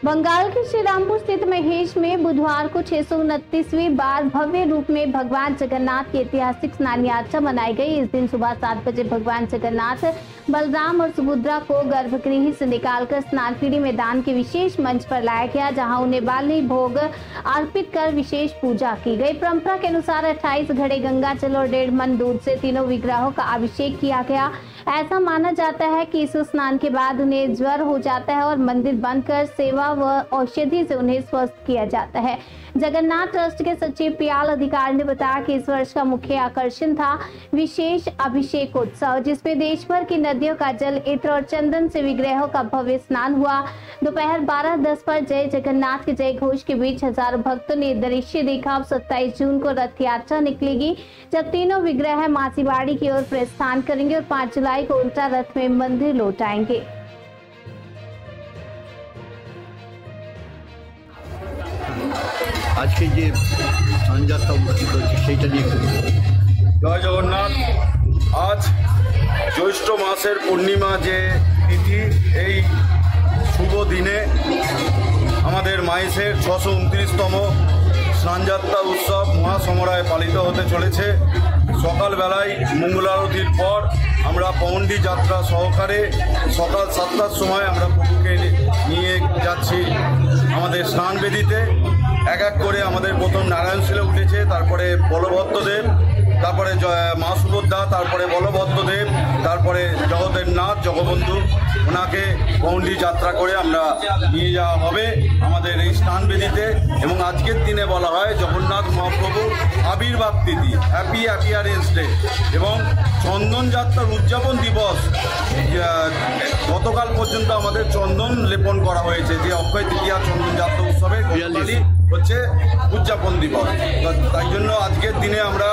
बंगाल के श्रीरामपुर स्थित महेश में बुधवार को 629वीं बार भव्य रूप में भगवान जगन्नाथ की ऐतिहासिक स्नान यात्रा मनाई गई। इस दिन सुबह 7 बजे भगवान जगन्नाथ, बलराम और सुभद्रा को गर्भगृह से निकालकर स्नानपीढ़ी मैदान के विशेष मंच पर लाया गया, जहां उन्हें बाली भोग अर्पित कर विशेष पूजा की गई। परंपरा के अनुसार 28 घड़े गंगा जल और 1.5 मन दूध से तीनों विग्रहों का अभिषेक किया गया। ऐसा माना जाता है कि इस स्नान के बाद उन्हें ज्वर हो जाता है और मंदिर बंद कर सेवा व औषधि से उन्हें स्वस्थ किया जाता है। जगन्नाथ ट्रस्ट के सचिव पियाल अधिकारी ने बताया कि इस वर्ष का मुख्य आकर्षण था विशेष अभिषेक उत्सव, जिसमें देश भर की नदियों का जल, इत्र और चंदन से विग्रहों का भव्य स्नान हुआ। दोपहर 12:10 पर जय जगन्नाथ के जय घोष के बीच हजारों भक्तों ने दृश्य देखा। अब 27 जून को रथ यात्रा निकलेगी, जब तीनों विग्रह मासीबाड़ी की ओर प्रस्थान करेंगे और 5 जुलाई को उल्टा रथ में मंदिर लौट आएंगे। आज के ये संजाता जय जगन्नाथ। आज জ্যৈষ্ঠ মাসের পূর্ণিমা যে তিথি, এই শুভ দিনে আমাদের মাইসের 629তম স্নানযাত্রা উৎসব মহাসমরায় পালিত হতে চলেছে। সকালবেলায় মঙ্গলারতির পর আমরা পৌণ্ডি যাত্রা সহকারে সকাল 7টার সময় আমরা প্রভুকে নিয়ে যাচ্ছি আমাদের স্নানবেদিতে। এক এক করে আমাদের প্রথম নারায়ণশীলে উঠেছে, তারপরে বলভদ্রদেব, তারপরে মা সুভদ্রা, তারপরে বলভদ্রদেব, তারপরে জগতের নাথ জগবন্ধু, ওনাকে পৌণ্ডি যাত্রা করে আমরা নিয়ে যাওয়া হবে আমাদের এই স্নানবেদিতে। এবং আজকের দিনে বলা হয় জগন্নাথ মহাপ্রভুর আবির্ভাব তিথি, হ্যাপি অ্যাপিয়ারেন্স ডে এবং চন্দন যাত্রার উদযাপন দিবস। গতকাল পর্যন্ত আমাদের চন্দন লেপন করা হয়েছে, যে অক্ষয় তৃতীয়া চন্দন যাত্রা উৎসবের হচ্ছে উদযাপন দিবস। তাই জন্য আজকের দিনে আমরা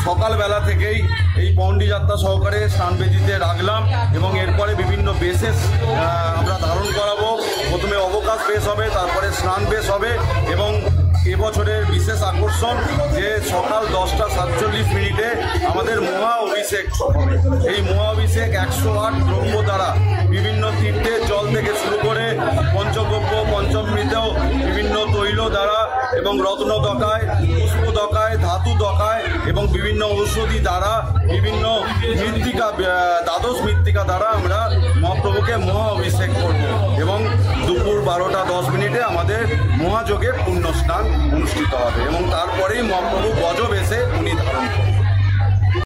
সকালবেলা থেকেই এই পৌণ্ডি যাত্রা সহকারে স্নানবেদিতে রাখলাম এবং এরপরে বিভিন্ন বেশেস আমরা ধারণ করাবো। প্রথমে অবকাশ বেশ হবে, তারপরে স্নান বেশ হবে এবং এবছরের বিশেষ আকর্ষণ যে সকাল 10:47 আমাদের মহা অভিষেক হবে। এই মহা অভিষেক 108 দ্রব্য দ্বারা বিভিন্ন তীর্থের জল থেকে শুরু করে পঞ্চগব্য, পঞ্চমৃত, বিভিন্ন তৈল দ্বারা এবং রত্ন দকায়, পুষ্প দকায়, ধাতু দকায় এবং বিভিন্ন ঔষধি দ্বারা, বিভিন্ন মৃত্তিকা, দ্বাদশ মৃত্তিকা দ্বারা আমরা মহাপ্রভুকে মহা অভিষেক করব এবং দুপুর 12:10 আমাদের মহাযোগের পুণ্য স্নান অনুষ্ঠিত হবে এবং তারপরেই মহাপ্রভু গজবেশে উনি ধারণ করবেন।